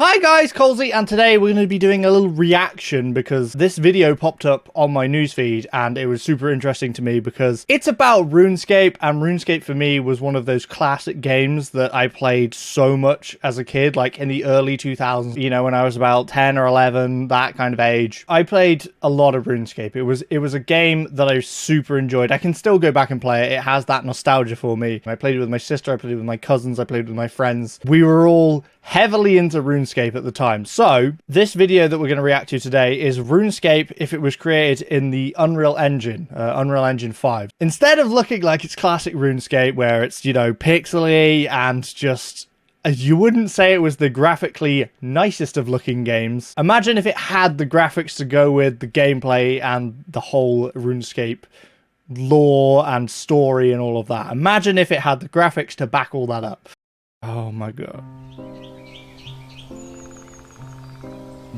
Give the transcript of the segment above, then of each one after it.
Hi guys, Colesy, and today we're going to be doing a little reaction because this video popped up on my newsfeed and it was super interesting to me because it's about RuneScape, and RuneScape for me was one of those classic games that I played so much as a kid, like in the early 2000s, you know, when I was about 10 or 11, that kind of age. I played a lot of RuneScape. It was a game that I super enjoyed. I can still go back and play it. It has that nostalgia for me. I played it with my sister, I played it with my cousins, I played it with my friends. We were all heavily into RuneScape at the time. So this video that we're going to react to today is RuneScape if it was created in the Unreal Engine, Unreal Engine 5. Instead of looking like it's classic RuneScape where it's, you know, pixely and just, you wouldn't say it was the graphically nicest of looking games. Imagine if it had the graphics to go with the gameplay and the whole RuneScape lore and story and all of that. Imagine if it had the graphics to back all that up. Oh my god.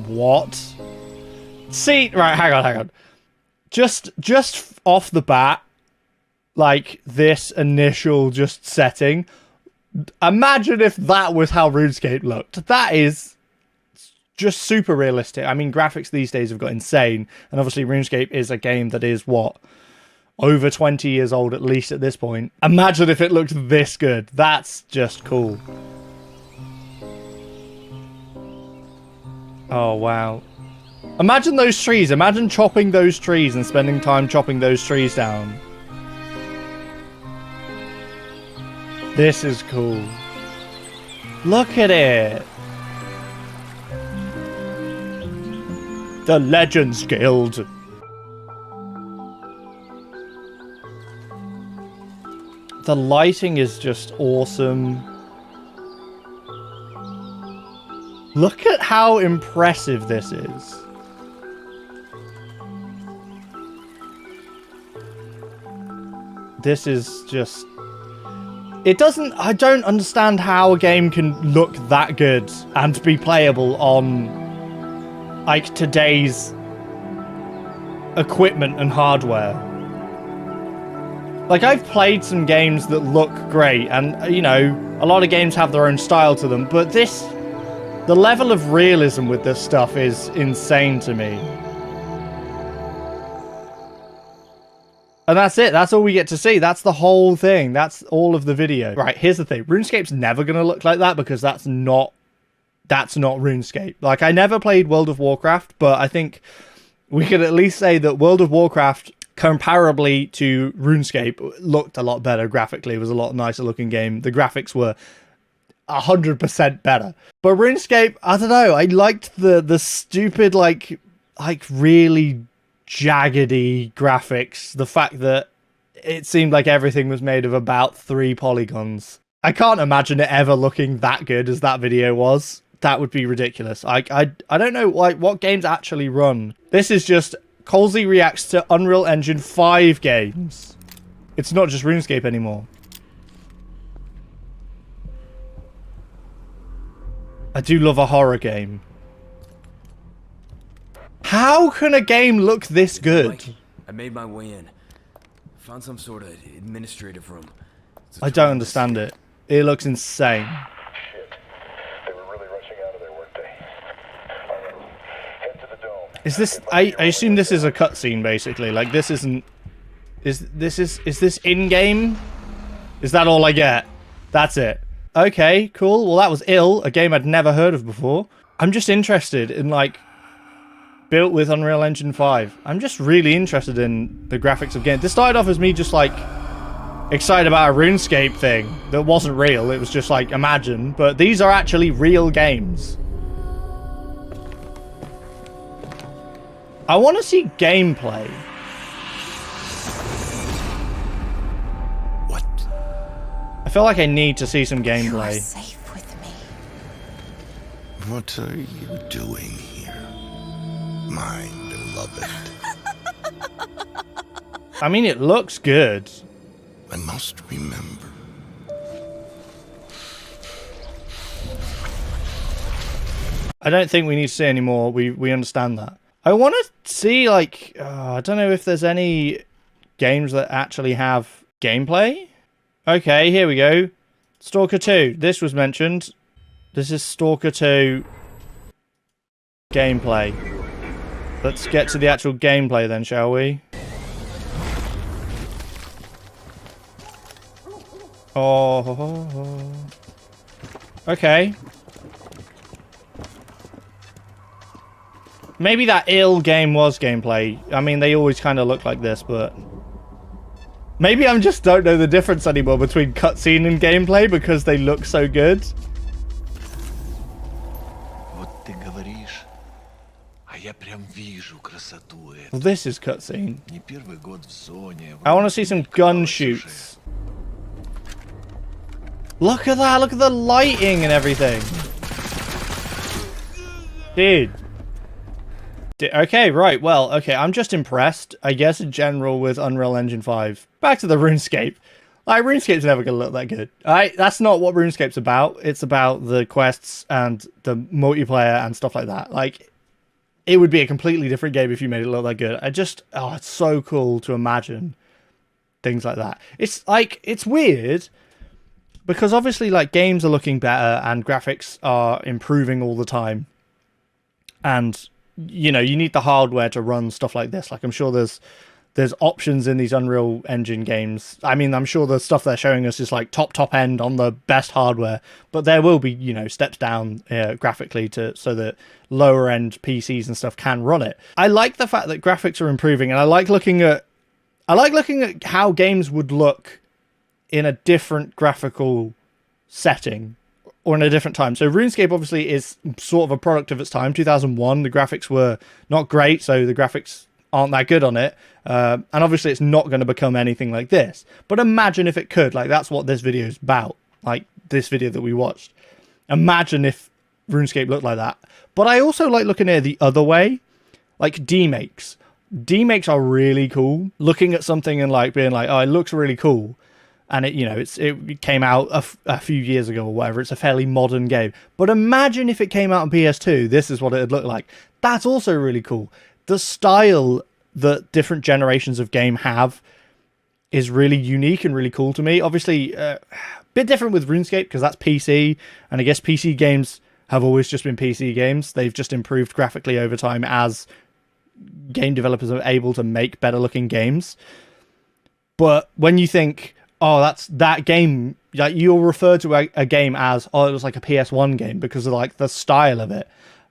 What? See, right, hang on. Just off the bat, like this initial just setting, imagine if that was how RuneScape looked. That is just super realistic. I mean, graphics these days have got insane, and obviously RuneScape is a game that is, what, over 20 years old at least at this point. Imagine if it looked this good. That's just cool. Oh, wow. Imagine those trees. Imagine chopping those trees and spending time chopping those trees down. This is cool. Look at it. The Legends Guild. The lighting is just awesome. Look at how impressive this is. This is just... I don't understand how a game can look that good and be playable on, like, today's equipment and hardware. Like, I've played some games that look great, and, you know, a lot of games have their own style to them, but the level of realism with this stuff is insane to me. And that's it. That's all we get to see. That's the whole thing. That's all of the video. Right, here's the thing. RuneScape's never going to look like that because that's not RuneScape. Like, I never played World of Warcraft, but I think we could at least say that World of Warcraft, comparably to RuneScape, looked a lot better graphically. It was a lot nicer looking game. The graphics were 100% better. But RuneScape, I don't know, I liked the stupid, like really jaggedy graphics. The fact that it seemed like everything was made of about 3 polygons. I can't imagine it ever looking that good as that video was. That would be ridiculous. I don't know, like, what games actually run. This is just Colesy reacts to Unreal Engine 5 games. It's not just RuneScape anymore. I do love a horror game. How can a game look this good? I made my way in. Found some sort of administrative room. I don't understand it. It looks insane. Shit. They were really rushing out of there, weren't they? Alright. Head to the dome. Is this... I assume this is a cutscene, basically. Like, this isn't... Is this in-game? Is that all I get? That's it. Okay, cool. Well, that was Ill, a game I'd never heard of before. I'm just interested in, like, built with Unreal Engine 5. I'm just really interested in the graphics of games. This started off as me just, like, excited about a RuneScape thing that wasn't real. It was just, like, imagine. But these are actually real games. I want to see gameplay. I feel like I need to see some gameplay. You are safe with me. What are you doing here, my beloved? I mean, it looks good. I must remember. I don't think we need to see any more. We understand that. I want to see, like, I don't know if there's any games that actually have gameplay. Okay, here we go. Stalker 2. This was mentioned. This is Stalker 2 Gameplay. Let's get to the actual gameplay then, shall we? Oh. Okay. Maybe that ill game was gameplay. I mean, they always kind of look like this, but... Maybe I just don't know the difference anymore between cutscene and gameplay because they look so good. Well, this is cutscene. I want to see some gun shoots. Look at that! Look at the lighting and everything. Dude. Okay, right, well, okay, I'm just impressed, I guess, in general with Unreal Engine 5. Back to the RuneScape. Like, RuneScape's never going to look that good. Alright, that's not what RuneScape's about. It's about the quests and the multiplayer and stuff like that. Like, it would be a completely different game if you made it look that good. Oh, it's so cool to imagine things like that. It's, like, it's weird, because obviously, like, games are looking better and graphics are improving all the time. And... you know, you need the hardware to run stuff like this. Like, I'm sure there's options in these Unreal Engine games. I mean, I'm sure the stuff they're showing us is like top end on the best hardware, but there will be, you know, steps down graphically so that lower end PCs and stuff can run it. I like the fact that graphics are improving, and I like looking at how games would look in a different graphical setting. Or in a different time. So RuneScape obviously is sort of a product of its time. 2001, the graphics were not great, so the graphics aren't that good on it. And obviously it's not going to become anything like this. But imagine if it could. Like, that's what this video is about. Like, this video that we watched. Imagine if RuneScape looked like that. But I also like looking at it the other way. Like, demakes. Demakes are really cool. Looking at something and, like, being like, oh, it looks really cool. And it, you know, it came out a few years ago or whatever. It's a fairly modern game. But imagine if it came out on PS2. This is what it would look like. That's also really cool. The style that different generations of game have is really unique and really cool to me. Obviously, a bit different with RuneScape because that's PC. And I guess PC games have always just been PC games. They've just improved graphically over time as game developers are able to make better looking games. But when you think... oh, that's that game. Like, you'll refer to a game as, oh, it was like a PS1 game because of like the style of it.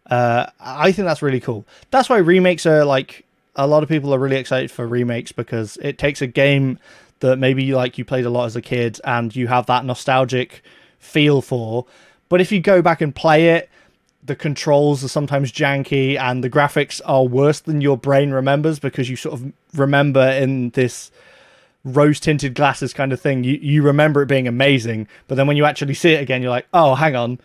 I think that's really cool. That's why remakes are like, a lot of people are really excited for remakes because it takes a game that maybe like you played a lot as a kid and you have that nostalgic feel for. But if you go back and play it, the controls are sometimes janky and the graphics are worse than your brain remembers because you sort of remember in this rose-tinted glasses kind of thing, you remember it being amazing, but then when you actually see it again, you're like, oh, hang on,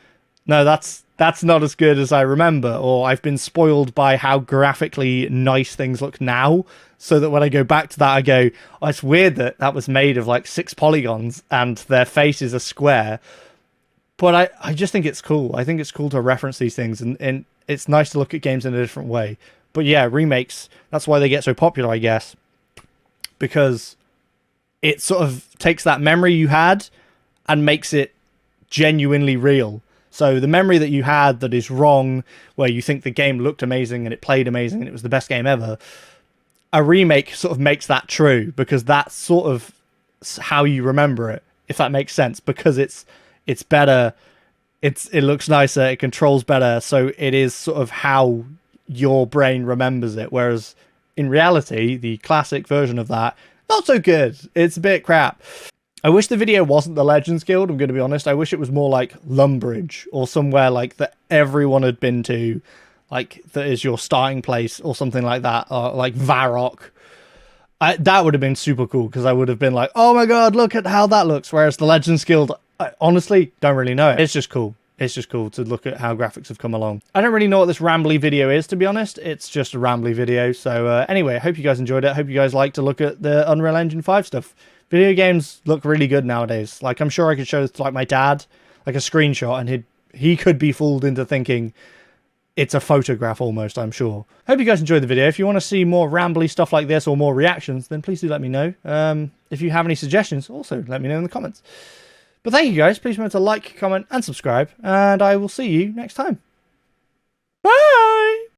no, that's not as good as I remember, or I've been spoiled by how graphically nice things look now, so that when I go back to that, I go, oh, it's weird that was made of like 6 polygons and their face is a square. But I just think it's cool. I think it's cool to reference these things, and it's nice to look at games in a different way. But yeah, remakes, that's why they get so popular, I guess, because it sort of takes that memory you had and makes it genuinely real. So the memory that you had that is wrong, where you think the game looked amazing and it played amazing and it was the best game ever, a remake sort of makes that true, because that's sort of how you remember it, if that makes sense, because it's better, it looks nicer, it controls better, so it is sort of how your brain remembers it, whereas in reality, the classic version of that, not so good. It's a bit crap. I wish the video wasn't the Legends Guild, I'm going to be honest. I wish it was more like Lumbridge or somewhere like that everyone had been to, like that is your starting place or something like that, or like Varrock. That would have been super cool, because I would have been like, oh my god, look at how that looks. Whereas the Legends Guild, I honestly don't really know. It's just cool. It's just cool to look at how graphics have come along. I don't really know what this rambly video is, to be honest. It's just a rambly video. So anyway, I hope you guys enjoyed it. I hope you guys like to look at the Unreal Engine 5 stuff. Video games look really good nowadays. Like, I'm sure I could show this to like my dad, like a screenshot, and he could be fooled into thinking it's a photograph almost, I'm sure. Hope you guys enjoyed the video. If you want to see more rambly stuff like this or more reactions, then please do let me know. If you have any suggestions, also let me know in the comments. But thank you guys. Please remember to like, comment, and subscribe, and I will see you next time.